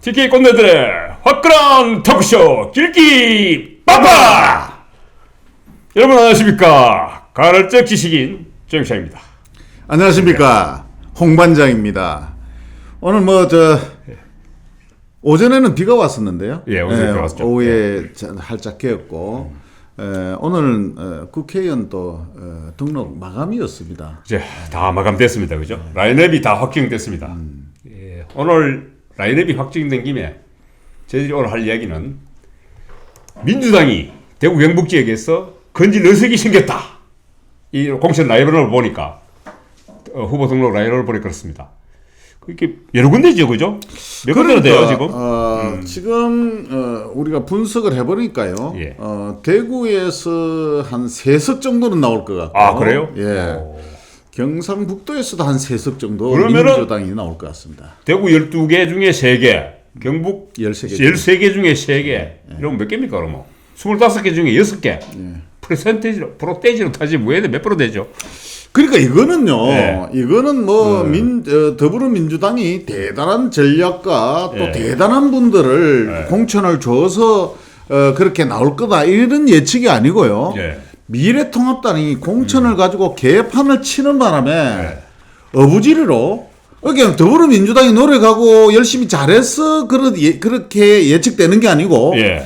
TK 꼰대들의 화끈한 토크쇼 길기 빠빠! 여러분 안녕하십니까? 가을적 지식인 정영찬입니다. 안녕하십니까? 홍반장입니다. 오늘 오전에는 비가 왔었는데요. 예, 오전에 비가 왔었죠. 오후에 활짝 개었고 오늘은 국회의원 또 등록 마감이었습니다. 이제 다 마감됐습니다. 그죠? 라인업이 다 확정됐습니다. 예, 오늘 라인업이 확정된 김에 저희들이 오늘 할 이야기는 민주당이 대구 경북 지역에서 건질 의석이 생겼다. 이 공천 라인업을 보니까 후보 등록 라인업을 보니까 그렇습니다. 이렇게 여러 군데죠, 그죠? 몇 군데나 돼요 지금? 지금 우리가 분석을 해보니까요. 예. 대구에서 한 3석 정도는 나올 것 같고. 아, 그래요? 예. 경상북도에서도 한 3석 정도 그러면은 민주당이 나올 것 같습니다. 대구 12개 중에 3개, 경북 13개 13개 중에 3개. 이러면 몇 개입니까, 그러면? 25개 중에 6개. 프로테이지로 타지 몇 프로 되죠? 그러니까 이거는요. 네. 이거는 더불어민주당이 대단한 전략과 또 네. 대단한 분들을 공천을 줘서 그렇게 나올 거다 이런 예측이 아니고요. 예. 미래통합당이 공천을 가지고 개판을 치는 바람에 어부지리로 그러니까 더불어민주당이 노력하고 열심히 잘해서 그렇게 예측되는 게 아니고 예.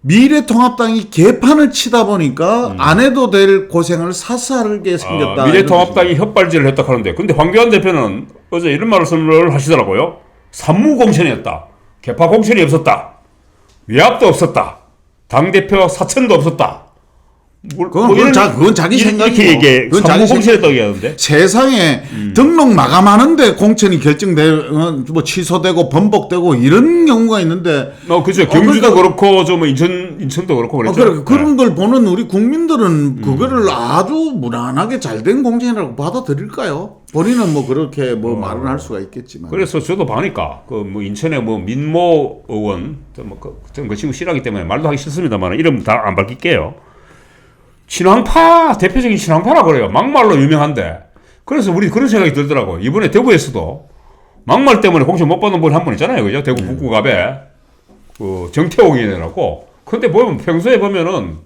미래통합당이 개판을 치다 보니까 안 해도 될 고생을 사사하게 생겼다. 미래통합당이 헛발질을 했다 하는데, 근데 황교안 대표는 어제 이런 말씀을 하시더라고요. 산무공천이었다. 개파 공천이 없었다. 외압도 없었다. 당대표 사천도 없었다. 그건 자기 생각이고. 이렇게 산무공천이었다고 얘기하는데. 세상에 등록 마감하는데 공천이 결정되고 취소되고 번복되고 이런 경우가 있는데. 그죠. 경주도 그렇고 좀 인천도 그렇고 그랬죠. 그런 걸 보는 우리 국민들은 그거를 아주 무난하게 잘된 공천이라고 받아들일까요? 본인은 그렇게 말은 할 수가 있겠지만. 그래서 저도 보니까 인천의 민모 의원 그 친구 싫어하기 때문에 말도 하기 싫습니다만 이름 다 안 밝힐게요. 친황파, 대표적인 친황파라 그래요. 막말로 유명한데. 그래서 우리 그런 생각이 들더라고. 이번에 대구에서도 막말 때문에 공천 못 받는 분 한 분 있잖아요. 그죠? 대구 북구갑에 정태옥 의원이라고. 근데 평소에 보면은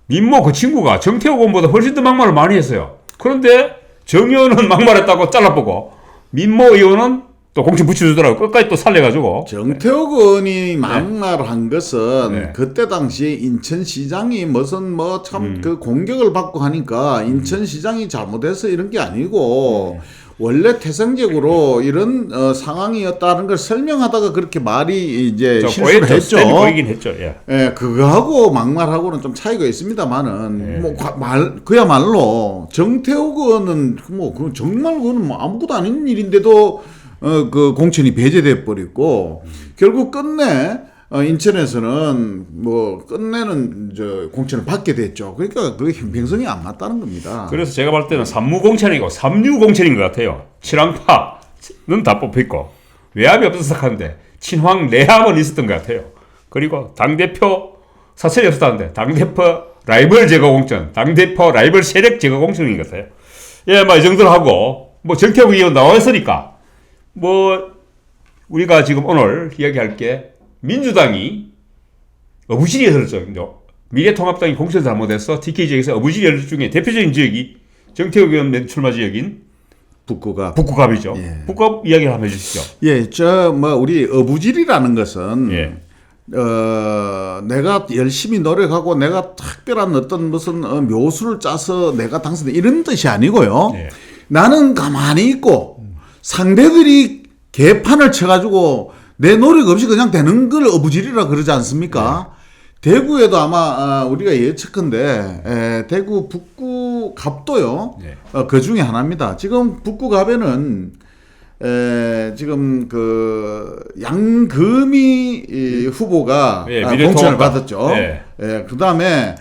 민모 그 친구가 정태옥 의원보다 훨씬 더 막말을 많이 했어요. 그런데 정 의원은 막말했다고 잘라보고 민모 의원은 또 공천 붙여주더라고. 끝까지 또 살려가지고. 정태욱 의원이 막말한 것은 네. 그때 당시에 인천시장이 그 공격을 받고 하니까 인천시장이 잘못해서 이런 게 아니고 원래 태생적으로 이런 상황이었다는 걸 설명하다가 그렇게 말이 이제 실수를 했죠. 보이긴 했죠. 예. 예, 그거하고 막말하고는 좀 차이가 있습니다만은 그야말로 정태욱 의원은 그건 정말 그거는 아무것도 아닌 일인데도 그 공천이 배제돼 버렸고 결국 끝내 인천에서는 끝내는 공천을 받게 됐죠. 그러니까 그게 형평성이 안 맞다는 겁니다. 그래서 제가 볼 때는 산무공천이고 삼류공천인 것 같아요. 친황파는 다 뽑혔고 외압이 없어서 하는데 친황 내압은 있었던 것 같아요. 그리고 당대표 사설이 없었다는데 당대표 라이벌 제거 공천, 당대표 라이벌 세력 제거 공천인 것 같아요. 예, 이 정도로 하고 정태욱 의원 나와 있으니까 우리가 지금 오늘 이야기할 게 민주당이 어부지리에 들었죠. 미래통합당이 공천 잘못해서 TK 지역에서 어부지리 중에 대표적인 지역이 정태욱 의원 출마 지역인 북구갑이죠. 예. 북구갑 이야기를 한번 해주시죠. 예, 우리 어부지리라는 것은 예. 내가 열심히 노력하고 내가 특별한 어떤 무슨 묘수를 짜서 내가 당선돼 이런 뜻이 아니고요. 예. 나는 가만히 있고 상대들이 개판을 쳐가지고 내 노력 없이 그냥 되는 걸 어부지리라 그러지 않습니까? 대구에도 아마 우리가 예측한데 대구 북구갑도요. 그 중에 하나입니다. 지금 북구갑에는 지금 양금희 후보가 공천을 받았죠. 그다음에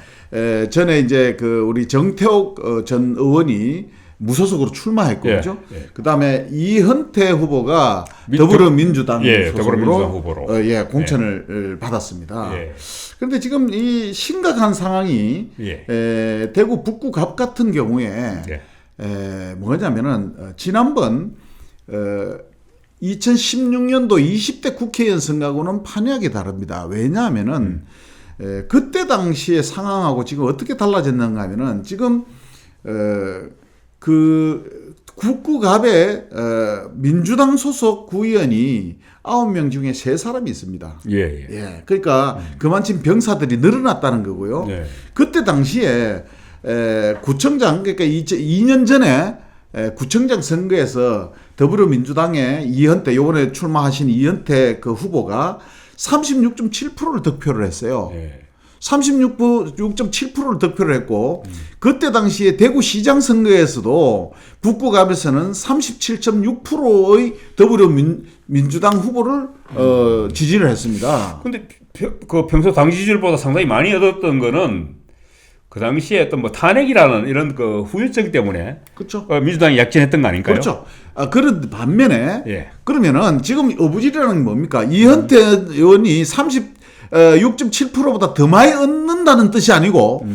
전에 이제 우리 정태욱 전 의원이 무소속으로 출마했고, 그죠? 그다음에 이현태 후보가 더불어민주당 소속으로 공천을 받았습니다. 그런데 지금 이 심각한 상황이 대구 북구갑 같은 경우에 뭐냐면은 지난번 2016년도 20대 국회의원 선거하고는 판이하게 다릅니다. 왜냐하면은 그때 당시의 상황하고 지금 어떻게 달라졌는가 하면은 지금 그 국구갑에 민주당 소속 구의원이 9명 중에 3사람이 있습니다. 예. 그러니까 그만큼 병사들이 늘어났다는 거고요. 예. 그때 당시에 구청장, 그러니까 2년 전에 구청장 선거에서 더불어민주당의 이현태, 요번에 출마하신 이현태 그 후보가 36.7%를 득표를 했어요. 예. 36.7%를 득표를 했고 그때 당시에 대구시장 선거에서도 북구갑에서는 37.6%의 더불어민주당 후보를 지지를 했습니다. 근데 그 평소 당 지지율보다 상당히 많이 얻었던 거는 그 당시에 어떤 뭐 탄핵이라는 이런 그 후유증 때문에 그렇죠. 민주당이 약진했던 거 아닌가요? 그렇죠. 그런 반면에 예. 그러면은 지금 어부지리라는 게 뭡니까? 이현태 의원이 6.7%보다 더 많이 얻는다는 뜻이 아니고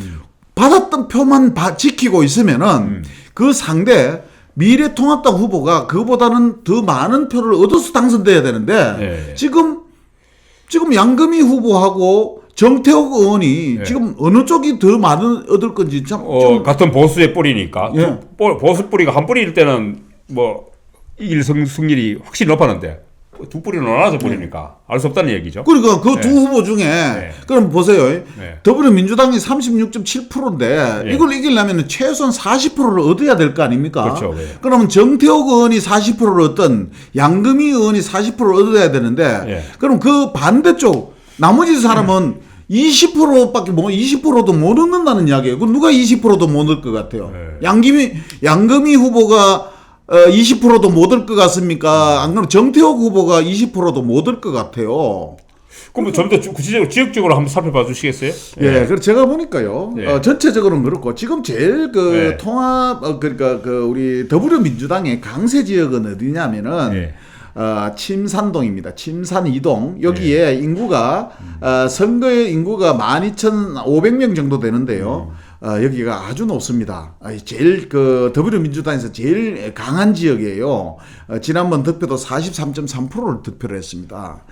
받았던 표만 지키고 있으면은 그 상대 미래통합당 후보가 그보다는 더 많은 표를 얻어서 당선돼야 되는데 예. 지금 양금희 후보하고 정태욱 의원이 예. 지금 어느 쪽이 더 많은 얻을 건지 참 같은 보수의 뿌리니까 예. 보수 뿌리가 한 뿌리일 때는 뭐 이길 승률이 확실히 높았는데 두 뿌리는 나눠서 뿌리니까 알 수 없다는 얘기죠. 그러니까 그 두 후보 중에 그럼 보세요. 더불어민주당이 36.7%인데 이걸 이기려면 최소한 40%를 얻어야 될 거 아닙니까? 그렇죠. 그러면 정태욱 의원이 40%를 얻든 양금희 의원이 40%를 얻어야 되는데 그럼 그 반대쪽 나머지 사람은 20%밖에 20%도 못 얻는다는 이야기예요. 그럼 누가 20%도 못 얻을 것 같아요? 양금희 후보가 20%도 못 얻을 것 같습니까? 안 그러면 정태욱 후보가 20%도 못 얻을 것 같아요. 그럼 좀 더 구체적으로 지역적으로 한번 살펴봐 주시겠어요? 예, 그래서 제가 보니까요. 전체적으로는 그렇고 지금 제일 그 통합 그러니까 그 우리 더불어민주당의 강세 지역은 어디냐면은 침산동입니다. 침산 2동 여기에 인구가 선거의 인구가 12,500명 정도 되는데요. 여기가 아주 높습니다. 제일 그 더불어민주당에서 제일 강한 지역이에요. 지난번 득표도 43.3%를 득표를 했습니다.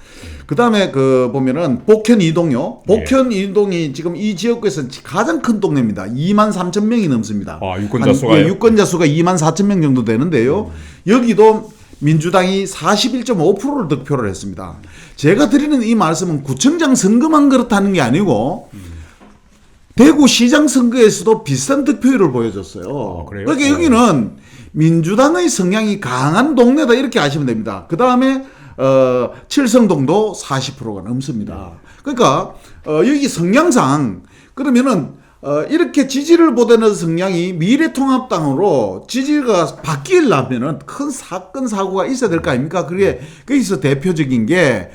그 다음에 그 보면은 복현 2동요. 복현 2동이 지금 이 지역구에서 가장 큰 동네입니다. 23,000명이 넘습니다. 유권자 수가요? 유권자 수가 24,000명 정도 되는데요. 여기도 민주당이 41.5%를 득표를 했습니다. 제가 드리는 이 말씀은 구청장 선거만 그렇다는 게 아니고 대구시장 선거에서도 비슷한 득표율을 보여줬어요. 그래요? 그러니까 여기는 민주당의 성향이 강한 동네다 이렇게 아시면 됩니다. 그 다음에 칠성동도 40%가 넘습니다. 그러니까 여기 성향상 그러면은 이렇게 지지를 보내는 성향이 미래통합당으로 지지가 바뀌려면은 큰 사건 사고가 있어야 될 거 아닙니까? 그게 거기서 대표적인 게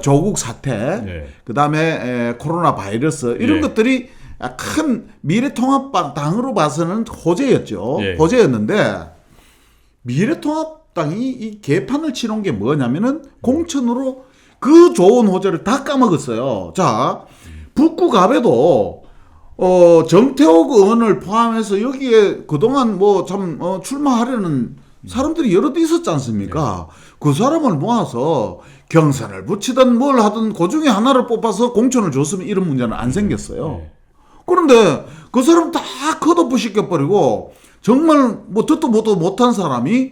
조국 사태, 그 다음에 코로나 바이러스 이런 것들이 큰 미래통합당으로 봐서는 호재였죠. 호재였는데 미래통합당이 이 개판을 치러온 게 뭐냐면은 공천으로 그 좋은 호재를 다 까먹었어요. 자, 북구갑에도 정태욱 의원을 포함해서 여기에 그동안 뭐 참 출마하려는 사람들이 여럿 있었지 않습니까? 그 사람을 모아서 경선을 붙이든 뭘 하든 그 중에 하나를 뽑아서 공천을 줬으면 이런 문제는 안 생겼어요. 그런데 그 사람 다 컷오프 시켜버리고 정말 뭐 듣도 보도 못한 사람이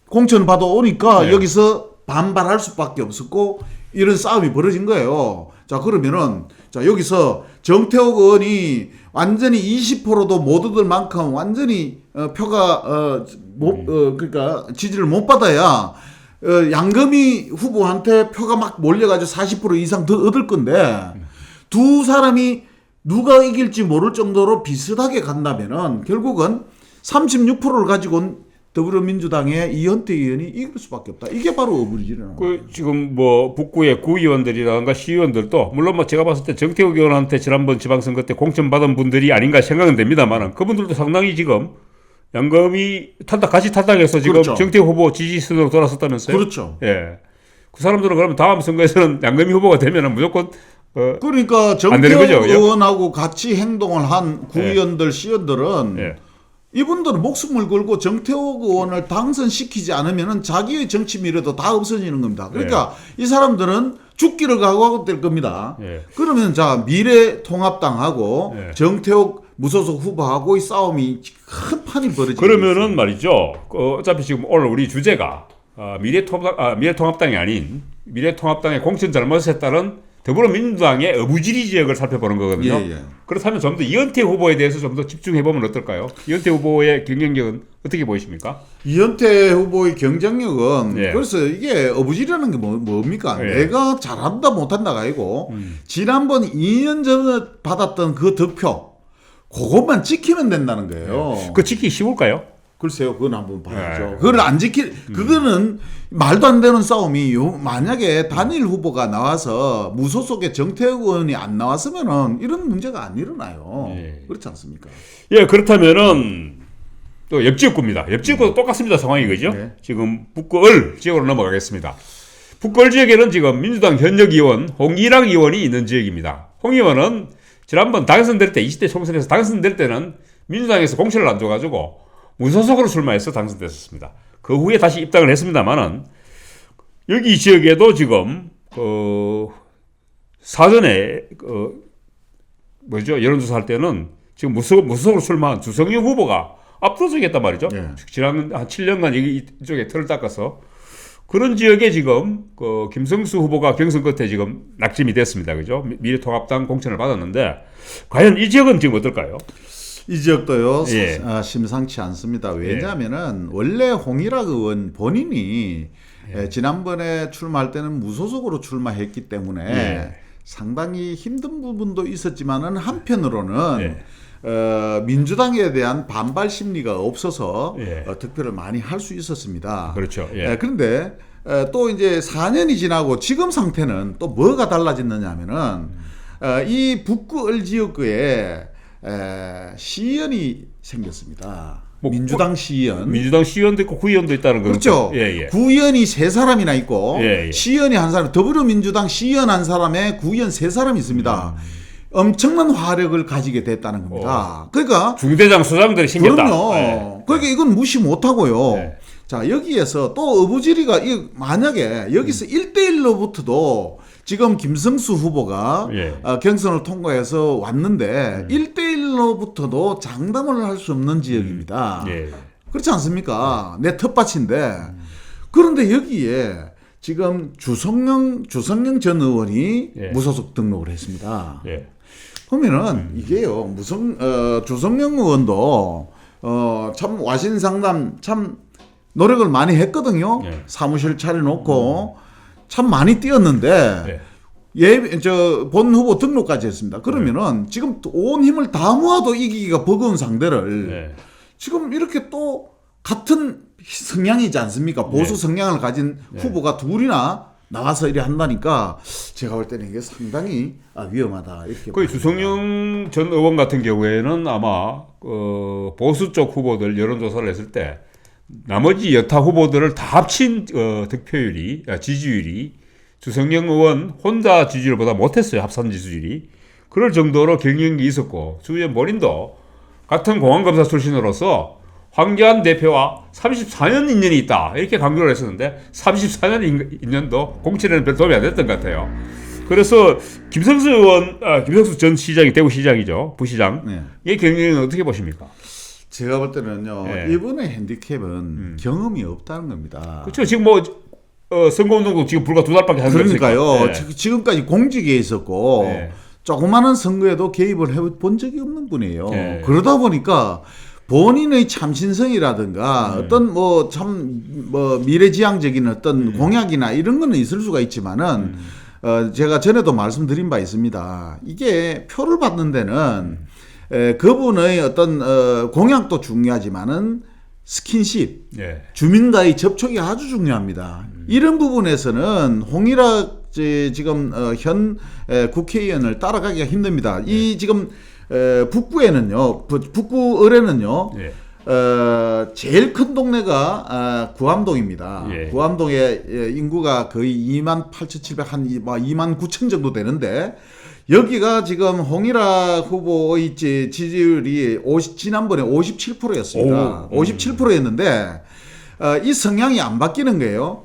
공천을 받아오니까 여기서 반발할 수밖에 없었고 이런 싸움이 벌어진 거예요. 자, 그러면은 자 여기서 정태욱 의원이 완전히 20%도 못 얻을 만큼 완전히 표가 그러니까 지지를 못 받아야 양금희 후보한테 표가 막 몰려가지고 40% 이상 더 얻을 건데 두 사람이 누가 이길지 모를 정도로 비슷하게 간다면은 결국은 36%를 가지고 온 더불어민주당의 이현태 의원이 이길 수밖에 없다. 이게 바로 어부지리라는 거예요. 지금 뭐 북구의 구의원들이라든가 시의원들도 물론 뭐 제가 봤을 때 정태욱 의원한테 지난번 지방선거 때 공천 받은 분들이 아닌가 생각은 됩니다만 그분들도 상당히 지금 양금이 같이 탈당해서 지금 그렇죠. 정태욱 후보 지지선으로 돌아섰다면서요? 그렇죠. 예. 그 사람들은 그러면 다음 선거에서는 양금이 후보가 되면은 무조건 그러니까 정태욱 의원하고 같이 행동을 한 구의원들, 시의원들은 이분들은 목숨을 걸고 정태욱 의원을 당선시키지 않으면 자기의 정치 미래도 다 없어지는 겁니다. 그러니까 이 사람들은 죽기를 각오하고 될 겁니다. 그러면 자 미래통합당하고 정태욱 무소속 후보하고의 싸움이 큰 판이 벌어지고 그러면은 말이죠. 어차피 지금 오늘 우리 주제가 미래통합당이 아닌 미래통합당의 공천 잘못에 따른 더불어민주당의 어부지리 지역을 살펴보는 거거든요. 그렇다면 좀 더 이현태 후보에 대해서 좀 더 집중해보면 어떨까요? 이현태 후보의 경쟁력은 어떻게 보이십니까? 이현태 후보의 경쟁력은 그래서 이게 어부지리라는 게 뭡니까? 내가 잘한다 못한다가 아니고 지난번 2년 전에 받았던 그 득표 그것만 지키면 된다는 거예요. 그거 지키기 쉬울까요? 글쎄요, 그건 한번 봐야죠. 그걸 안 그거는 말도 안 되는 싸움이 만약에 단일 후보가 나와서 무소속의 정태욱 의원이 안 나왔으면은 이런 문제가 안 일어나요. 그렇지 않습니까? 예, 그렇다면은 또 옆지역구입니다. 옆지역구도 똑같습니다. 상황이 그죠? 지금 북구을 지역으로 넘어가겠습니다. 북구을 지역에는 지금 민주당 현역 의원 홍일학 의원이 있는 지역입니다. 홍 의원은 지난번 당선될 때 20대 총선에서 당선될 때는 민주당에서 공천을 안 줘가지고 무소속으로 출마해서 당선됐었습니다. 그 후에 다시 입당을 했습니다만은 여기 지역에도 지금 사전에 여론조사할 때는 지금 무소속으로 출마한 주성영 후보가 압도적이었단 말이죠. 지난 한 7년간 이쪽에 털을 닦아서 그런 지역에 지금 김성수 후보가 경선 끝에 지금 낙점이 됐습니다. 그죠? 미래통합당 공천을 받았는데 과연 이 지역은 지금 어떨까요? 이 지역도요 심상치 않습니다. 왜냐하면은 원래 홍일학 의원 본인이 지난번에 출마할 때는 무소속으로 출마했기 때문에 상당히 힘든 부분도 있었지만은 한편으로는 민주당에 대한 반발 심리가 없어서 득표를 많이 할 수 있었습니다. 그렇죠. 그런데 또 이제 4년이 지나고 지금 상태는 또 뭐가 달라졌느냐면은 이 북구을 지역구에 시의원이 생겼습니다. 민주당 시의원. 민주당 시의원도 있고 구의원도 있다는 거죠. 그렇죠. 구의원이 3사람이나 있고 시의원이 한 사람, 더불어민주당 시의원 한 사람에 구의원 3사람이 있습니다. 엄청난 화력을 가지게 됐다는 겁니다. 그러니까 중대장 수장들이 생겼다. 그럼요. 그러니까 이건 무시 못하고요. 자, 여기에서 또 어부지리가 만약에 여기서 1대1로부터도 지금 김성수 후보가 경선을 통과해서 왔는데 1대1로부터도 장담을 할 수 없는 지역입니다. 그렇지 않습니까? 내 텃밭인데. 그런데 여기에 지금 주성영 전 의원이 무소속 등록을 했습니다. 그러면은 이게요, 주성영 의원도 참 와신상담 참 노력을 많이 했거든요. 사무실 차려놓고 참 많이 뛰었는데 본 후보 등록까지 했습니다. 그러면은 지금 온 힘을 다 모아도 이기기가 버거운 상대를 지금 이렇게 또 같은 성향이지 않습니까? 보수 성향을 가진 후보가 둘이나 나와서 이래 한다니까 제가 볼 때는 이게 상당히 위험하다 이렇게. 거의 주성영 전 의원 같은 경우에는 아마 보수 쪽 후보들 여론조사를 했을 때 나머지 여타 후보들을 다 합친 지지율이 주성영 의원 혼자 지지율보다 못했어요. 합산 지지율이. 그럴 정도로 경쟁이 있었고 주의원 본인도 같은 공안검사 출신으로서 황교안 대표와 34년 인연이 있다 이렇게 강조를 했었는데 34년 인연도 공천에는 별 도움이 안 됐던 것 같아요. 그래서 김성수 전 시장이 대구시장이죠. 부시장. 이 경쟁은 어떻게 보십니까? 제가 볼 때는요. 이번의 핸디캡은 경험이 없다는 겁니다. 그렇죠. 지금 선거운동도 지금 불과 2달밖에 안 됐으니까. 그러니까요. 지금까지 공직에 있었고 조그마한 선거에도 개입을 해본 적이 없는 분이에요. 그러다 보니까 본인의 참신성이라든가 어떤 미래지향적인 어떤 공약이나 이런 거는 있을 수가 있지만은 제가 전에도 말씀드린 바 있습니다. 이게 표를 받는 데는 그분의 어떤 공약도 중요하지만은 스킨십, 주민과의 접촉이 아주 중요합니다. 이런 부분에서는 홍일학 지금 현 국회의원을 따라가기가 힘듭니다. 이 지금 북구에는요, 북구을에는요, 제일 큰 동네가 구암동입니다. 구암동의 인구가 거의 28,700, 한 29,000 정도 되는데 여기가 지금 홍일학 후보의 지지율이 지난번에 57%였습니다. 57%였는데 이 성향이 안 바뀌는 거예요.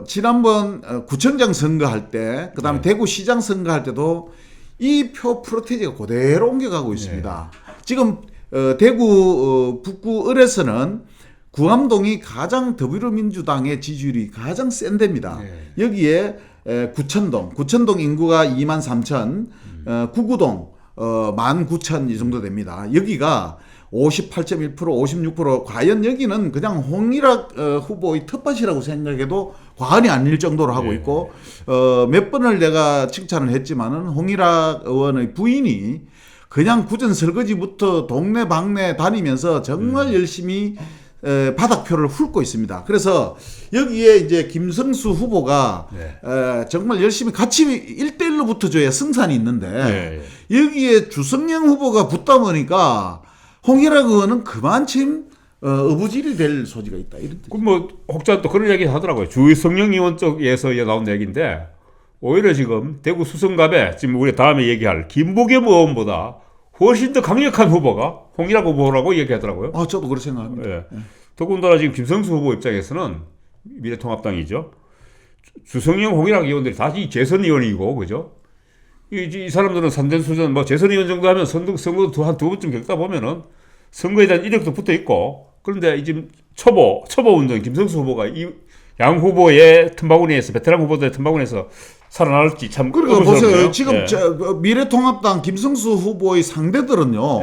지난번 구청장 선거할 때, 그다음에 대구시장 선거할 때도 이 표 프로테이지가 그대로 옮겨가고 있습니다. 지금 대구 북구 을에서는 구암동이 가장 더불어민주당의 지지율이 가장 센 데입니다. 여기에 구천동 인구가 23,000, 구구동 19,000 이 정도 됩니다. 여기가 58.1%, 56%. 과연 여기는 그냥 홍일학 후보의 텃밭이라고 생각해도 과언이 아닐 정도로 하고 있고, 몇 번을 내가 칭찬을 했지만은 홍일학 의원의 부인이 그냥 굳은 설거지부터 동네 방네 다니면서 정말 열심히 바닥표를 훑고 있습니다. 그래서 여기에 이제 김성수 후보가 정말 열심히 같이 1대1로 붙어줘야 승산이 있는데 여기에 주성영 후보가 붙다 보니까 홍일학 의원은 그만침 어부질이 될 소지가 있다. 뭐 혹자 또 그런 얘기 하더라고요. 주성영 의원 쪽에서 나온 얘기인데 오히려 지금 대구 수성갑에 지금 우리 다음에 얘기할 김부겸 의원보다 훨씬 더 강력한 후보가 홍일학 후보라고 얘기하더라고요. 저도 그렇게 생각합니다. 더군다나 지금 김성수 후보 입장에서는 미래통합당이죠. 주성영, 홍일학 의원들이 다시 재선 의원이고, 그죠? 이 사람들은 산전수전, 뭐 재선 의원 정도 하면 선거도 한 두 번쯤 겪다 보면은 선거에 대한 이력도 붙어 있고, 그런데 지금 초보 운동 김성수 후보가 이 양 후보의 틈바구니에서, 베테랑 후보들의 틈바구니에서 살아날지 참. 그러니까 보세요. 지금 미래통합당 김성수 후보의 상대들은요.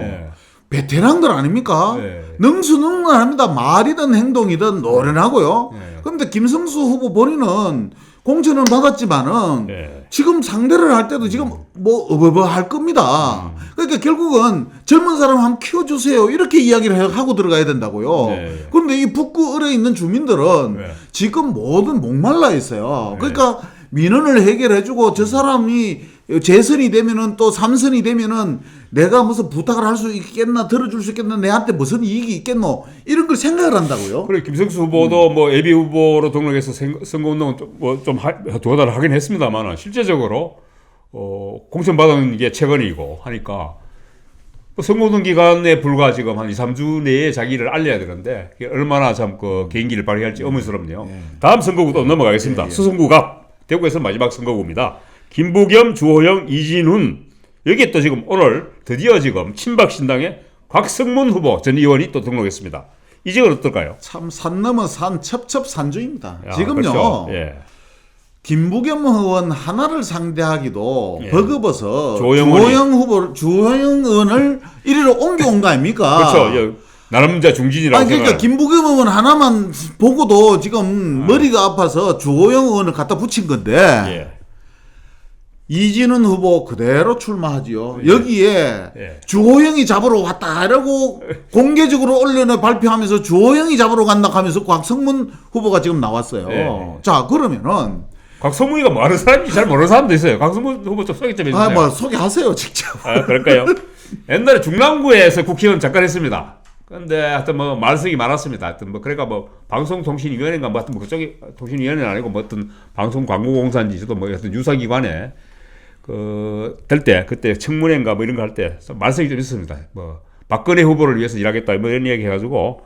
베테랑들 아닙니까? 능수능란합니다. 말이든 행동이든 노련하고요. 그런데 김성수 후보 본인은 공천은 받았지만은 지금 상대를 할 때도 지금 뭐 어버버 겁니다. 그러니까 결국은 젊은 사람 한번 키워주세요 이렇게 이야기를 하고 들어가야 된다고요. 그런데 이 북구 을에 있는 주민들은 지금 모든 목말라 있어요. 그러니까 민원을 해결해주고 저 사람이 재선이 되면은 또 3선이 되면은 내가 무슨 부탁을 할 수 있겠나, 들어줄 수 있겠나, 내한테 무슨 이익이 있겠노 이런 걸 생각을 한다고요. 그래 김성수 후보도 뭐 예비 후보로 등록해서 선거운동은 좀 두어 달을 하긴 했습니다만 실제적으로 공천 받은 게 최근이고 하니까 선거운동 기간에 불과 지금 한 2, 3주 내에 자기를 알려야 되는데 그게 얼마나 참 그 개인기를 발휘할지 의문스럽네요. 다음 선거구도 넘어가겠습니다. 수성구가 대구에서 마지막 선거구입니다. 김부겸, 주호영, 이진훈 여기에 또 지금 오늘 드디어 지금 친박신당의 곽성문 후보 전 의원이 또 등록했습니다. 이 지역은 어떨까요? 참 산 넘어 산 첩첩산중입니다. 야, 지금요. 그렇죠. 김부겸 의원 하나를 상대하기도 버거워서 주호영 주호영 의원을 이리로 옮겨온 거 아닙니까? 그렇죠. 나름자 중진이라고 그러니까 김부겸 의원 하나만 보고도 지금 머리가 아파서 주호영 의원을 갖다 붙인 건데 이진훈 후보 그대로 출마하지요. 여기에 주호영이 잡으러 왔다 이러고 공개적으로 언론에 발표하면서 주호영이 잡으러 간다 하면서 곽성문 후보가 지금 나왔어요. 자 그러면은 곽성문이가 뭐 하는 사람인지 잘 모르는 사람도 있어요. 곽성문 후보 좀 소개 좀 해주세요. 뭐 소개하세요 직접. 그럴까요? 옛날에 중랑구에서 국회의원 잠깐 했습니다. 근데 하여튼 뭐 말썽이 많았습니다. 하여튼 뭐 그러니까 뭐 방송통신위원회인가 뭐 하여튼 뭐 그쪽이 통신위원회는 아니고 뭐 어떤 방송광고공사인지도 뭐 하여튼 유사기관에 될 때 그때 청문회인가 뭐 이런 거 할 때 말썽이 좀 있었습니다. 뭐 박근혜 후보를 위해서 일하겠다 뭐 이런 얘기 해가지고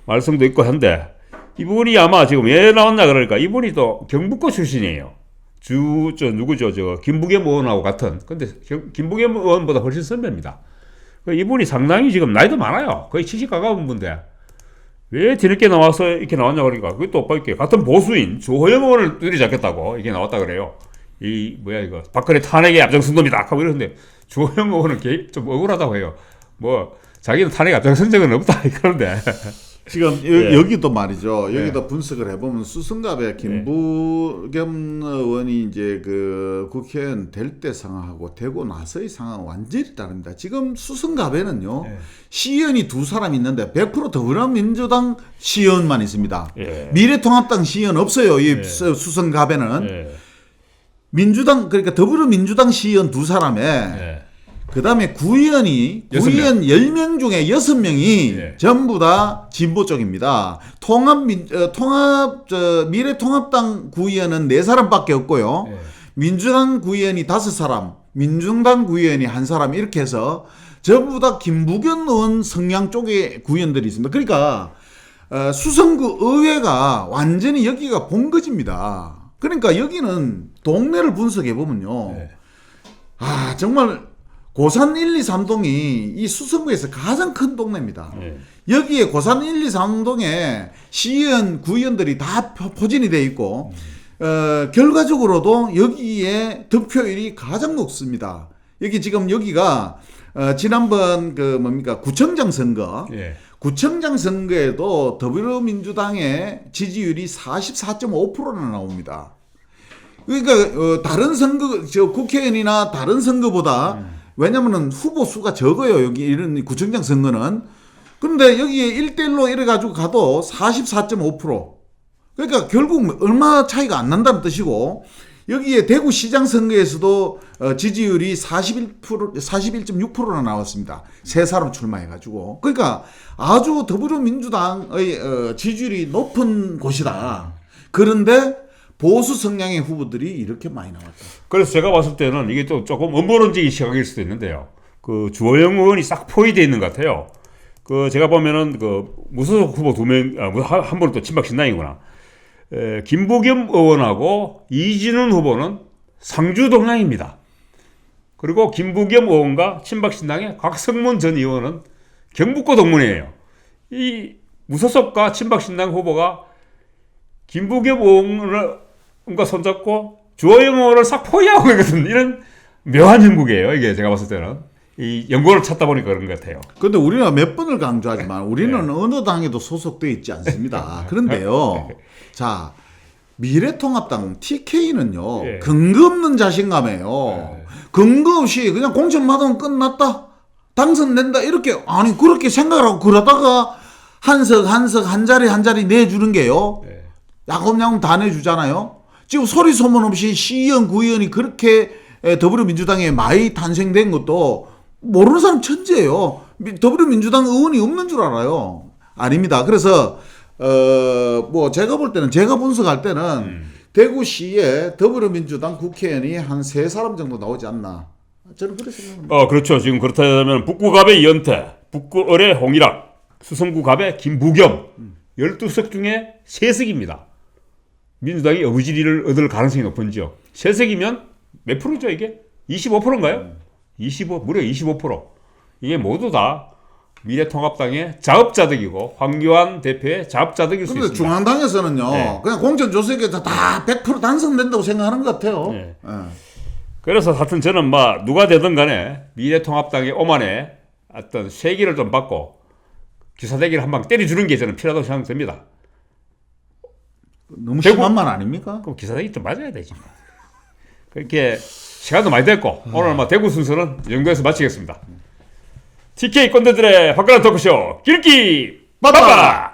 말썽도 있고 한데 이분이 아마 지금 왜 나왔나 그러니까 이분이 또 경북고 출신이에요. 누구죠? 김부겸 의원하고 같은. 근데 김부겸 의원보다 훨씬 선배입니다. 이분이 상당히 지금 나이도 많아요. 거의 70 가까운 분인데 왜 뒤늦게 나와서 이렇게 나왔냐 그러니까 그것도 오빠 이렇게 같은 보수인 조호영 의원을 들이잡겠다고 이게 나왔다 그래요. 이거 박근혜 탄핵에 앞장선 놈이다 하고 이러는데 조호영 의원은 좀 억울하다고 해요. 뭐 자기는 탄핵에 앞장선 적은 없다 그러는데 지금 여기도 말이죠. 여기도 분석을 해보면 수성갑에 김부겸 의원이 이제 그 국회의원 될 때 상황하고 되고 나서의 상황은 완전히 다릅니다. 지금 수성갑에는요 시의원이 두 사람 있는데 100% 더불어민주당 시의원만 있습니다. 미래통합당 시의원 없어요. 이 수성갑에는 민주당 그러니까 더불어민주당 시의원 두 사람에 그 다음에 구의원 10명 중에 6명이 전부 다 진보 쪽입니다. 미래통합당 구의원은 4사람밖에 없고요. 민주당 구의원이 5사람, 민중당 구의원이 1사람 이렇게 해서 전부 다 김부겸 의원 성향 쪽의 구의원들이 있습니다. 그러니까 수성구 의회가 완전히 여기가 본거지입니다. 그러니까 여기는 동네를 분석해 보면요. 네. 아 정말 고산 1, 2, 3동이 이 수성구에서 가장 큰 동네입니다. 네. 여기에 고산 1, 2, 3동에 시의원, 구의원들이 다 포진이 돼 있고 결과적으로도 여기에 득표율이 가장 높습니다. 여기 지금 여기가 지난번 그 뭡니까 구청장 선거, 예. 구청장 선거에도 더불어민주당의 지지율이 44.5%나 나옵니다. 그러니까 다른 선거, 저 국회의원이나 다른 선거보다 왜냐면은 후보 수가 적어요. 여기 이런 구청장 선거는. 그런데 여기에 1대1로 이래가지고 가도 44.5%. 그러니까 결국 얼마 차이가 안 난다는 뜻이고, 여기에 대구시장 선거에서도 지지율이 41.6%나 나왔습니다. 세 사람 출마해가지고. 그러니까 아주 더불어민주당의 지지율이 높은 곳이다. 그런데 보수 성향의 후보들이 이렇게 많이 나왔다. 그래서 제가 봤을 때는 이게 또 조금 음모론적인 시각일 수도 있는데요. 그 주호영 의원이 싹 포위되어 있는 것 같아요. 그 제가 보면은 그 무소속 후보 한 분은 또 친박 신당이구나. 김부겸 의원하고 이진훈 후보는 상주 동향입니다. 그리고 김부겸 의원과 친박신당의 곽성문 전 의원은 경북고 동문이에요. 이 무소속과 친박신당 후보가 김부겸 의원과 손잡고 주호영 의원을 싹 포위하고 있거든. 이런 묘한 형국이에요. 이게 제가 봤을 때는. 이 연구를 찾다 보니까 그런 것 같아요. 그런데 우리가 몇 번을 강조하지만 우리는 어느 당에도 소속되어 있지 않습니다. 그런데요. 자, 미래통합당 TK는요. 예. 근거 없는 자신감이에요. 근거 없이 그냥 공천 받으면 끝났다. 당선된다. 이렇게 아니 그렇게 생각을 하고 그러다가 한 석 한 자리 내주는 게요. 야곱야곱 다 내주잖아요. 지금 소리 소문 없이 시의원 구의원이 그렇게 더불어민주당에 많이 탄생된 것도 모르는 사람 천재예요. 더불어민주당 의원이 없는 줄 알아요. 아닙니다. 그래서 뭐 제가 볼 때는 제가 분석할 때는 대구시에 더불어민주당 국회의원이 한 3사람 정도 나오지 않나. 저는 그렇게 생각합니다. 그렇죠. 지금 그렇다면 북구갑의 이현태, 북구을의 홍일학, 수성구갑의 김부겸 12석 중에 3석입니다. 민주당이 어부지리를 얻을 가능성이 높은 지역. 3석이면 몇 프로죠 이게? 25%인가요? 25, 무려 25%. 이게 모두 다 미래통합당의 자업자득이고 황교안 대표의 자업자득일 수 근데 있습니다. 중앙당에서는요. 네. 그냥 공천조사에서 다 100% 당선된다고 생각하는 것 같아요. 네. 예. 그래서 하여튼 저는 누가 되든 간에 미래통합당의 오만에 어떤 쇄기를 좀 받고 기사대기를 한 방 때려주는 게 저는 필요하다고 생각됩니다. 너무 심한 말 아닙니까? 그럼 기사대기 좀 맞아야 되지. 그렇게 시간도 많이 됐고 오늘 대구 순서는 이 정도에서 마치겠습니다. TK 꼰대들의 화끈한 토크쇼 길기 빠빠!